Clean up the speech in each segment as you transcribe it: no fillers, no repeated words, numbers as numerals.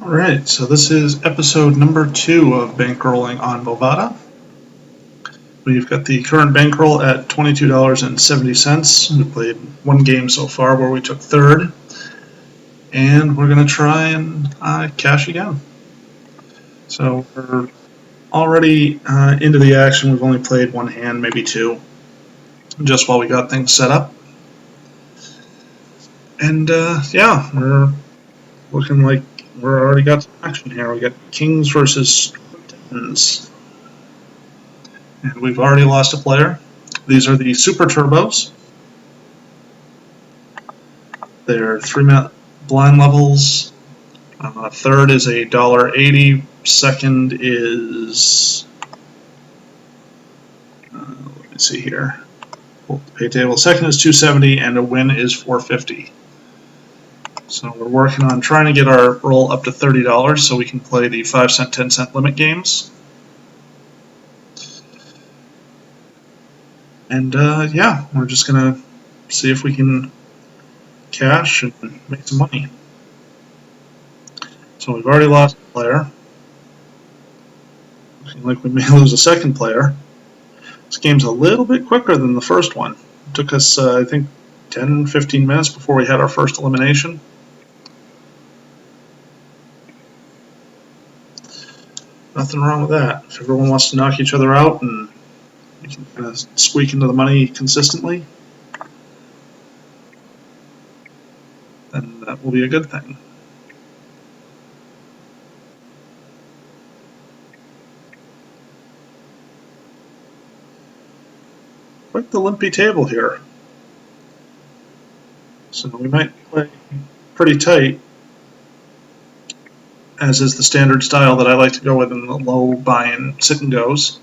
Alright, so this is episode number 2 of Bankrolling on Bovada. We've got the current bankroll at $22.70. We played one game so far where we took third, and we're going to try and cash again. So we're already into the action. We've only played one hand, maybe two, just while we got things set up. And yeah, we're looking like we're already got some action here. We got kings versus tens. And we've already lost a player. These are the Super Turbos. They're 3-minute blind levels. Third is $1.80. Second is, let me see here. Pull up the pay table. Second is $2.70, and a win is $4.50. So we're working on trying to get our roll up to $30 so we can play the 5-cent, 10-cent limit games. And yeah, we're just going to see if we can cash and make some money. So we've already lost a player. Looking like we may lose a second player. This game's a little bit quicker than the first one. It took us, I think, 10-15 minutes before we had our first elimination. Nothing wrong with that. If everyone wants to knock each other out and we can kind of squeak into the money consistently, then that will be a good thing. Quite the limpy table here. So we might play pretty tight, as is the standard style that I like to go with in the low buy-in sit-and-goes.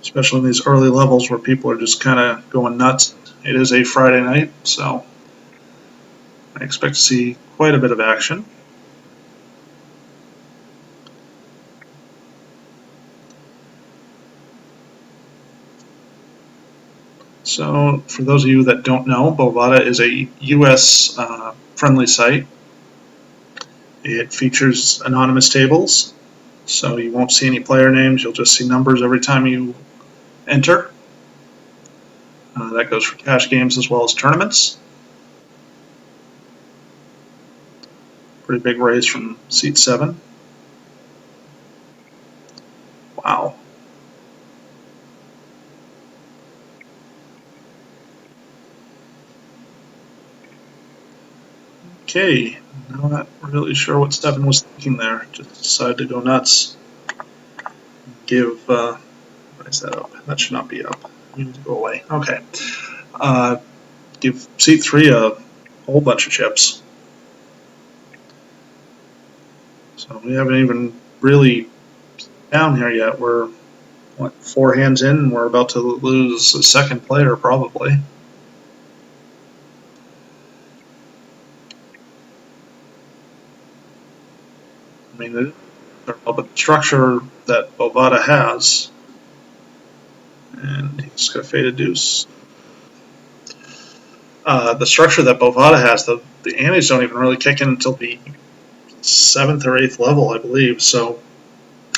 Especially in these early levels where people are just kind of going nuts. It is a Friday night, so I expect to see quite a bit of action. So, for those of you that don't know, Bovada is a US friendly site. It features anonymous tables, so you won't see any player names, you'll just see numbers every time you enter. That goes for cash games as well as tournaments. Pretty big raise from seat 7. Wow. Okay, I'm not really sure what 7 was thinking there. Just decided to go nuts. Give, raise that up. That should not be up. You need to go away. Okay. Give seat 3 a whole bunch of chips. So we haven't even really down here yet. We're, what, 4 hands in, and we're about to lose a second player probably. I mean, but the structure that Bovada has, and he's got a faded deuce. The structure that Bovada has, the antes don't even really kick in until the 7th or 8th level, I believe. So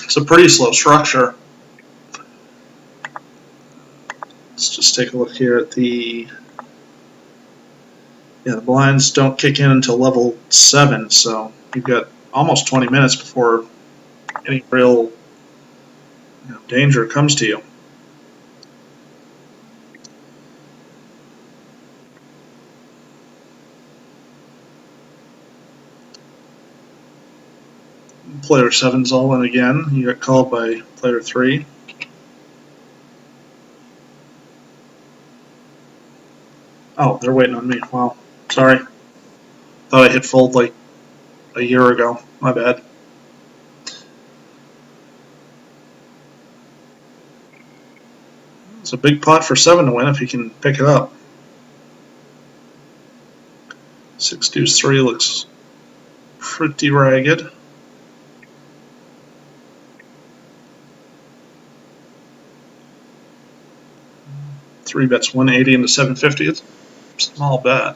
it's a pretty slow structure. Let's just take a look here at the. Yeah, the blinds don't kick in until level 7, so you've got almost 20 minutes before any real danger comes to you. Player 7's all in again. You got called by player 3. Oh, they're waiting on me. Wow. Sorry. Thought I hit fold like a year ago. My bad. It's a big pot for 7 to win if he can pick it up. 6 deuce 3 looks pretty ragged. 3 bets 180 into 750. It's a small bet.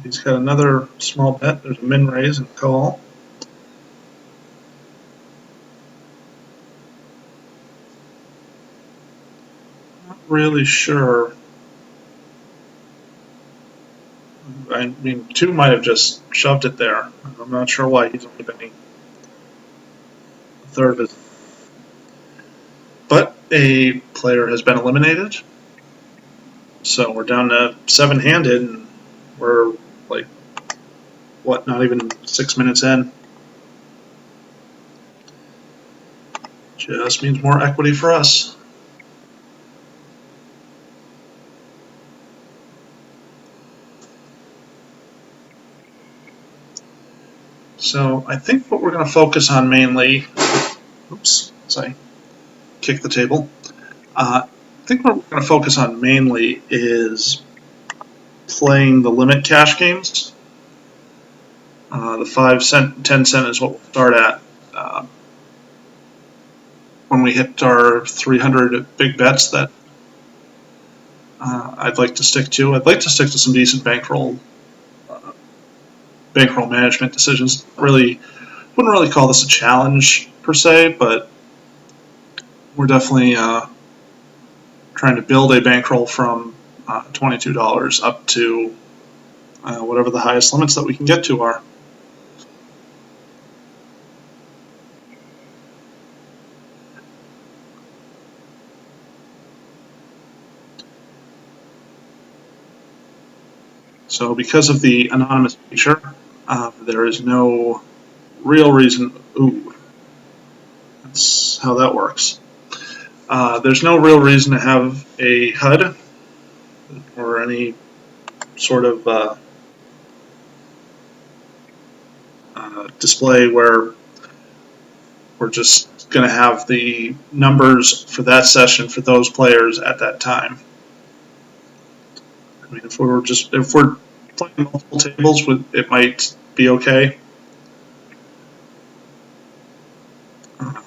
He's got another small bet. There's a min raise and call. Not really sure. I mean, 2 might have just shoved it there. I'm not sure why he's only betting a third of his. But a player has been eliminated. So we're down to 7-handed, and we're like, what, not even 6 minutes in. Just means more equity for us. So I think what we're going to focus on mainly, oops, as I kick the table, I think what we're going to focus on mainly is playing the limit cash games. The 5 cent, 10 cent is what we'll start at. When we hit our 300 big bets that I'd like to stick to. I'd like to stick to some decent bankroll management decisions. Wouldn't really call this a challenge per se, but we're definitely trying to build a bankroll from $22 up to whatever the highest limits that we can get to are. So because of the anonymous feature, there is no real reason. Ooh, that's how that works. There's no real reason to have a HUD or any sort of display where we're just going to have the numbers for that session for those players at that time. I mean, if we're playing multiple tables, it might be okay.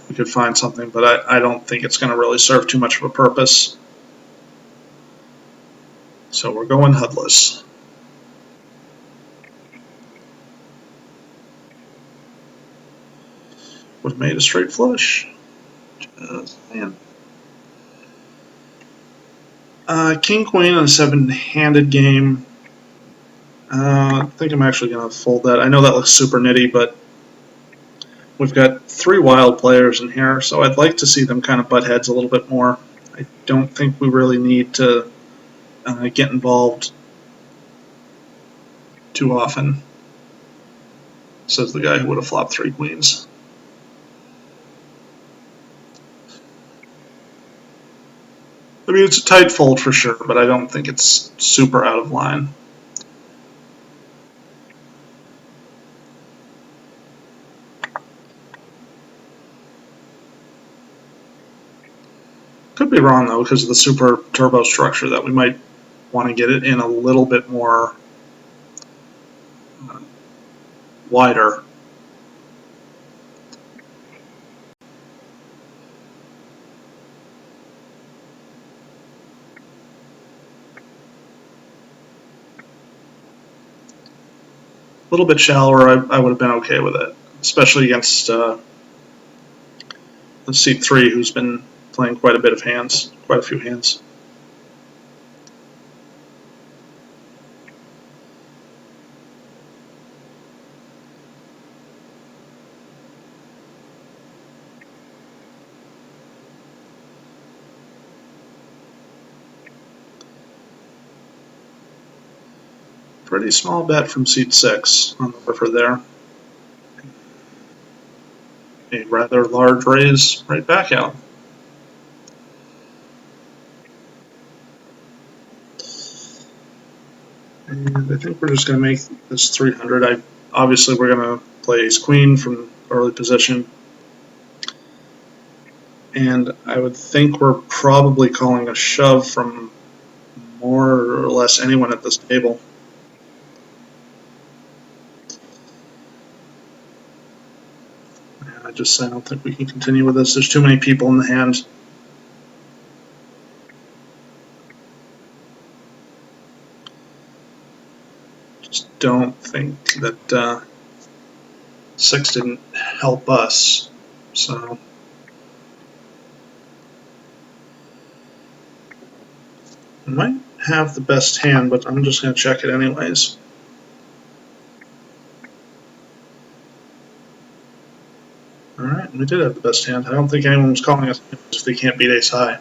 We could find something, but I don't think it's going to really serve too much of a purpose. So we're going HUDless. Would have made a straight flush. Just man. King Queen in a 7-handed game. I think I'm actually going to fold that. I know that looks super nitty, but we've got 3 wild players in here, so I'd like to see them kind of butt heads a little bit more. I don't think we really need to get involved too often, says the guy who would have flopped 3 queens. I mean, it's a tight fold for sure, but I don't think it's super out of line. Could be wrong, though, because of the super turbo structure that we might want to get it in a little bit more wider. A little bit shallower, I would have been okay with it, especially against the seat 3, who's been playing quite a few hands. Pretty small bet from seat 6 on the river there. A rather large raise right back out. And I think we're just going to make this 300. Obviously, we're going to play ace queen from early position. And I would think we're probably calling a shove from more or less anyone at this table. I don't think we can continue with this. There's too many people in the hand. Just don't think that 6 didn't help us. So I might have the best hand, but I'm just going to check it anyways. Alright, we did have the best hand. I don't think anyone was calling us if they can't beat ace high.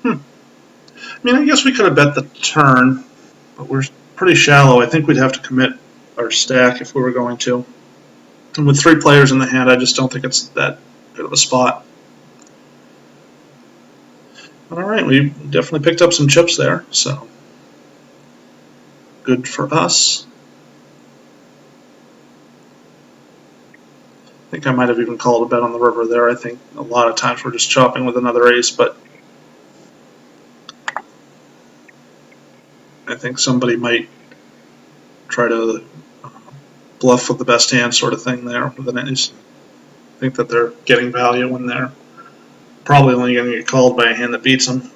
I mean, I guess we could have bet the turn, but we're pretty shallow. I think we'd have to commit our stack if we were going to. And with 3 players in the hand, I just don't think it's that good of a spot. Alright, we definitely picked up some chips there, so good for us. I think I might have even called a bet on the river there. I think a lot of times we're just chopping with another ace, but I think somebody might try to bluff with the best hand sort of thing there with an ace. I think that they're getting value when they're probably only going to get called by a hand that beats them.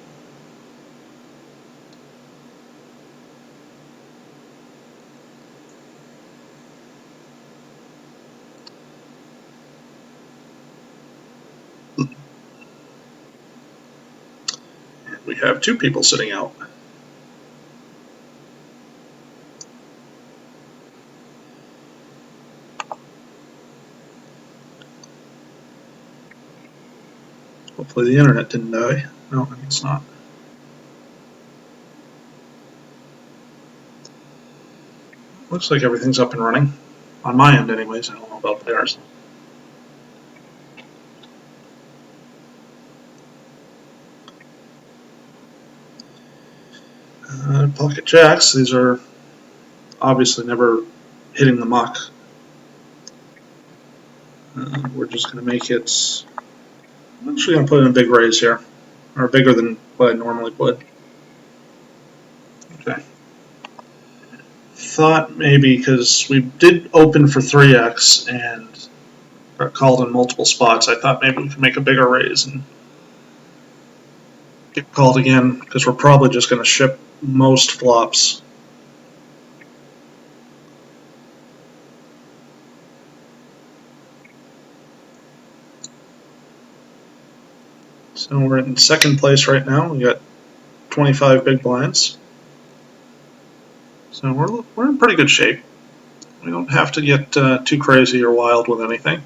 We have 2 people sitting out. Hopefully the internet didn't die. No, I guess not. Looks like everything's up and running. On my end anyways, I don't know about theirs. Pocket jacks, these are obviously never hitting the muck. We're just going to make it, I'm actually going to put in a big raise here, or bigger than what I normally would. Okay. Thought maybe, because we did open for 3x and got called in multiple spots, I thought maybe we could make a bigger raise and get called again, because we're probably just going to ship most flops. So we're in second place right now. We got 25 big blinds. So we're in pretty good shape. We don't have to get too crazy or wild with anything.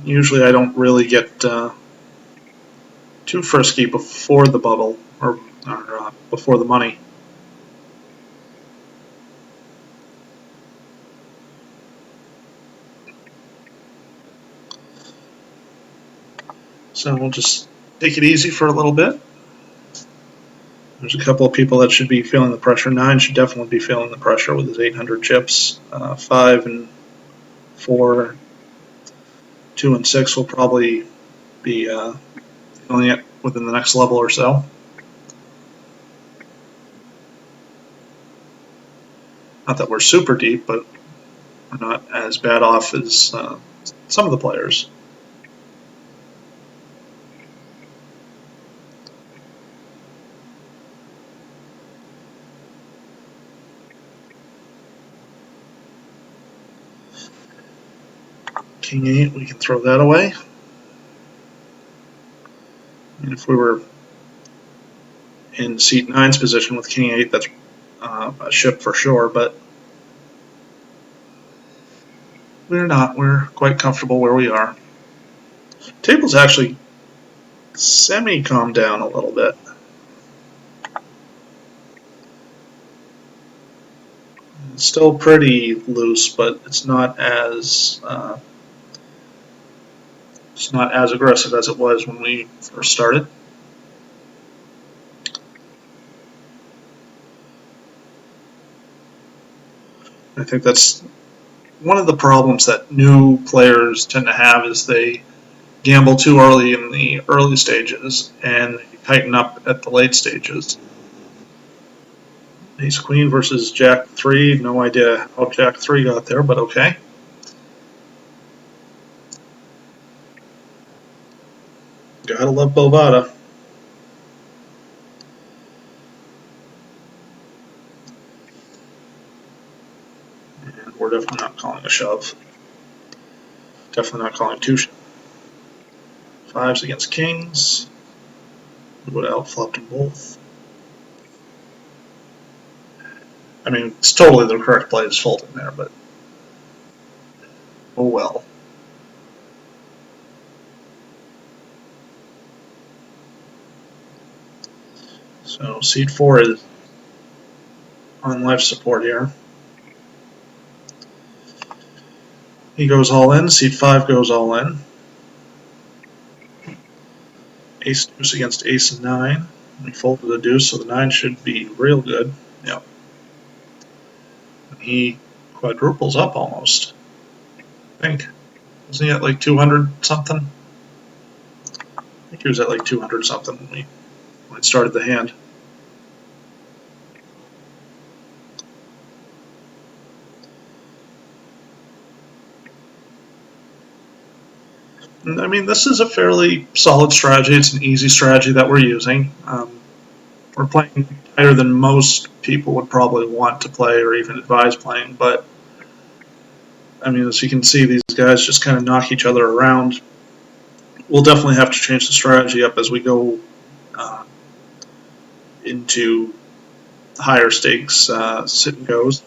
Usually I don't really get too frisky before the bubble or before the money. So we'll just take it easy for a little bit. There's a couple of people that should be feeling the pressure. 9 should definitely be feeling the pressure with his 800 chips. 5 and 4, 2 and 6 will probably be feeling it within the next level or so. Not that we're super deep, but we're not as bad off as some of the players. King 8, we can throw that away. And if we were in seat 9's position with King 8, that's a ship for sure, but we're not. We're quite comfortable where we are. Table's actually semi-calmed down a little bit. It's still pretty loose, but it's not as aggressive as it was when we first started. I think that's one of the problems that new players tend to have is they gamble too early in the early stages and they tighten up at the late stages. Ace Queen versus Jack 3, no idea how Jack 3 got there, but okay. Gotta love Bovada. And we're definitely not calling a shove. Definitely not calling two shoves. Fives against kings. We would have outflopped them both. I mean, it's totally the correct play is folding there, but oh well. So seed 4 is on life support here. He goes all in. Seed 5 goes all in. Ace deuce against ace 9. We folded the deuce, so the 9 should be real good. Yep. He quadruples up almost. I think. Wasn't he at like 200 something? I think he was at like 200 something when we started the hand. I mean, this is a fairly solid strategy. It's an easy strategy that we're using. We're playing tighter than most people would probably want to play or even advise playing, but I mean, as you can see, these guys just kind of knock each other around. We'll definitely have to change the strategy up as we go into higher stakes sit and goes.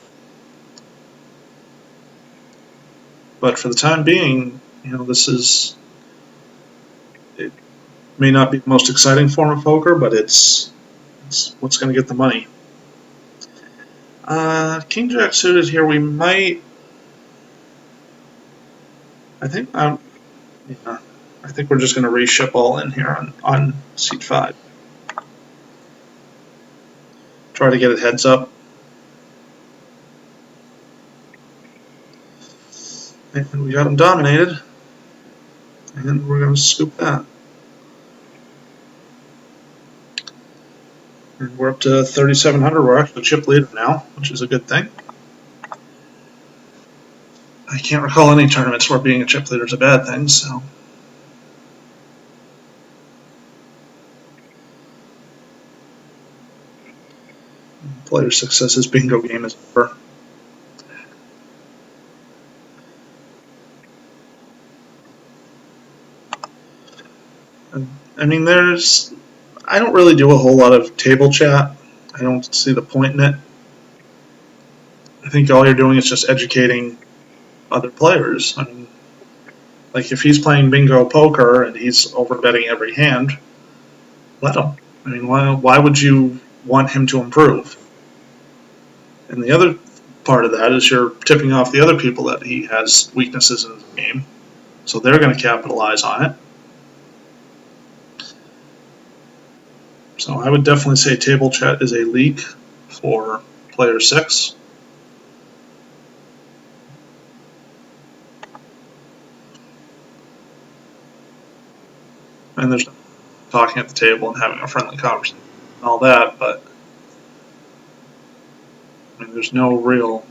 But for the time being, this is, it may not be the most exciting form of poker, but it's what's going to get the money. King Jack suited here, we might. I think yeah, I think we're just going to reship all in here on seat 5. Try to get it heads up. And we got him dominated. And we're going to scoop that. And we're up to 3,700. We're actually chip leader now, which is a good thing. I can't recall any tournaments where being a chip leader is a bad thing, so. Player success's bingo game is over. I mean, I don't really do a whole lot of table chat. I don't see the point in it. I think all you're doing is just educating other players. I mean, like if he's playing bingo poker and he's over betting every hand, let him. I mean, why would you want him to improve? And the other part of that is you're tipping off the other people that he has weaknesses in his game, so they're going to capitalize on it. So I would definitely say table chat is a leak for player 6. And there's talking at the table and having a friendly conversation and all that, but I mean, there's no real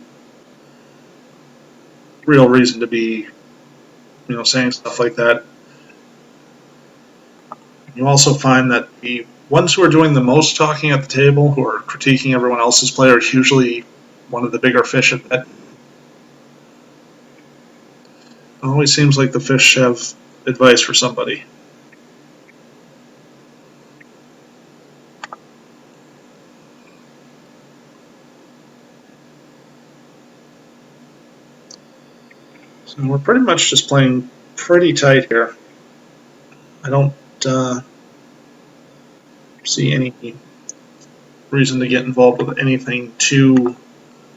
reason to be, saying stuff like that. You also find that the ones who are doing the most talking at the table, who are critiquing everyone else's play, are usually one of the bigger fish at that. It always seems like the fish have advice for somebody. So we're pretty much just playing pretty tight here. I don't see any reason to get involved with anything too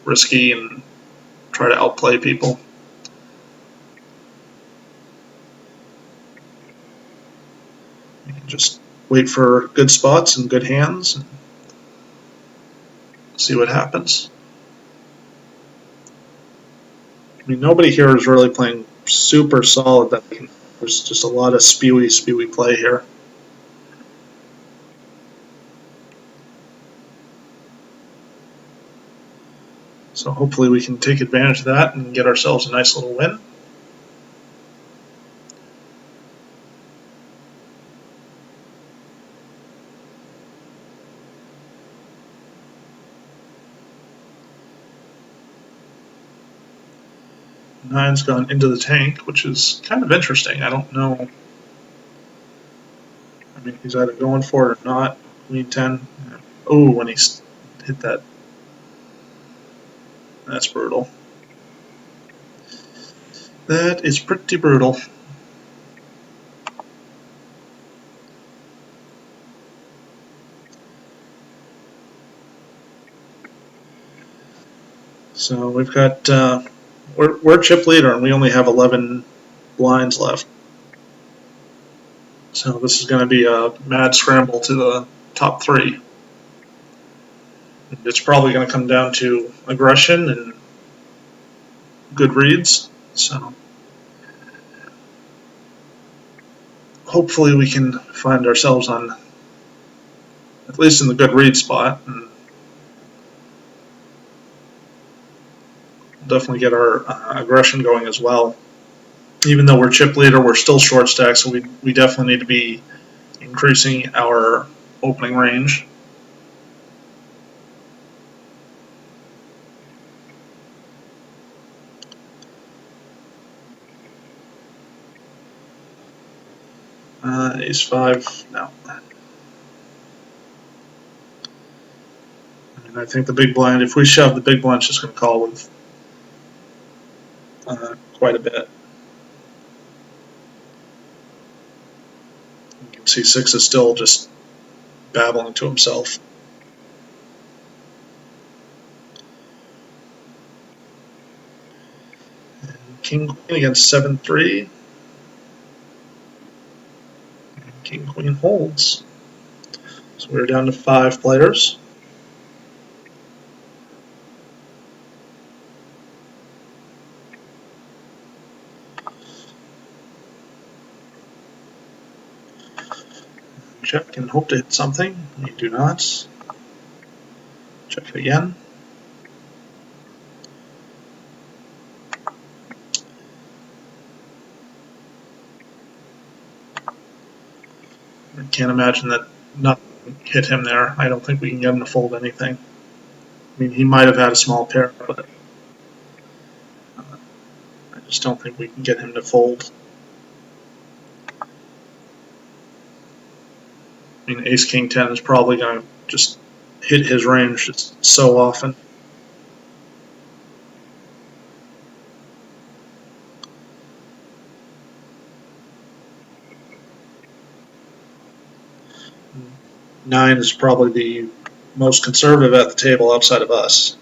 risky and try to outplay people. You can just wait for good spots and good hands and see what happens. I mean, nobody here is really playing super solid. There's just a lot of spewy play here. So hopefully we can take advantage of that and get ourselves a nice little win. Nine's gone into the tank, which is kind of interesting. I don't know. I mean, he's either going for it or not. Queen 10. Oh, when he's hit that, that's brutal. That is pretty brutal. So we've got, we're chip leader and we only have 11 blinds left. So this is going to be a mad scramble to the top three. It's probably going to come down to aggression and good reads. So hopefully we can find ourselves on at least in the good read spot and definitely get our aggression going as well. Even though we're chip leader, we're still short stack, so we definitely need to be increasing our opening range. Ace 5, no. I think the big blind, if we shove, the big blind's just going to call with quite a bit. You can see 6 is still just babbling to himself. And King Queen against 7-3. King Queen holds. So we're down to 5 players. Check and hope to hit something. We do not. Check it again. I can't imagine that nothing hit him there. I don't think we can get him to fold anything. I mean, he might have had a small pair, but I just don't think we can get him to fold. I mean, Ace King 10 is probably going to just hit his range just so often. Nine is probably the most conservative at the table outside of us.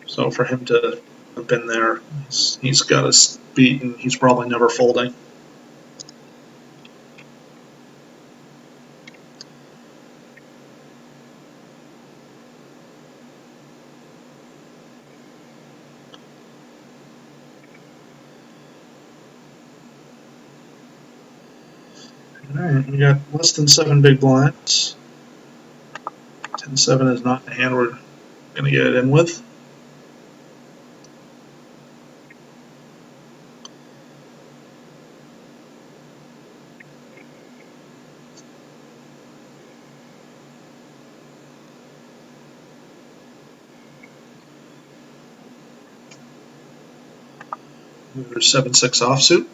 So for him to have been there, he's got us beat, and he's probably never folding. Alright, we got less than 7 big blinds. 10-7 is not the hand we're going to get it in with. There's 7-6 offsuit.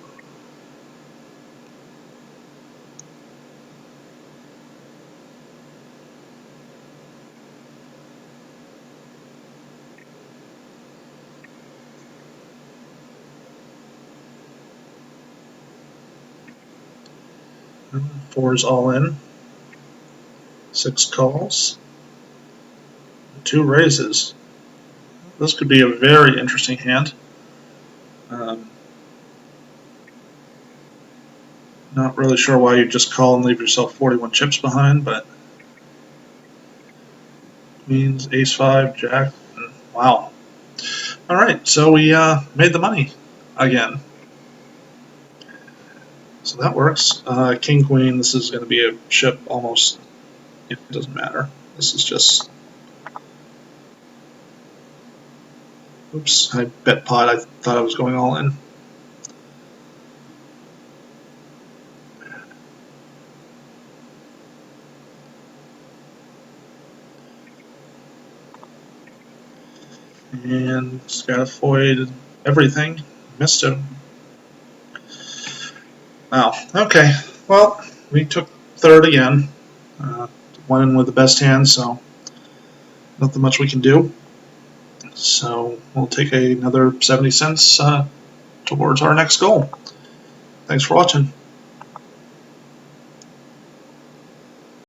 Four is all in. 6 calls. 2 raises. This could be a very interesting hand. Not really sure why you just call and leave yourself 41 chips behind, but Queens, Ace 5, Jack. Wow. All right, so we made the money again. So that works. King, Queen, this is going to be a chip almost. It doesn't matter. This is just. Oops, I bet pot. I thought I was going all in. And Scatifoid, everything. Missed him. Wow. Okay. Well, we took third again. Went in with the best hand, so nothing much we can do. So we'll take another 70 cents towards our next goal. Thanks for watching.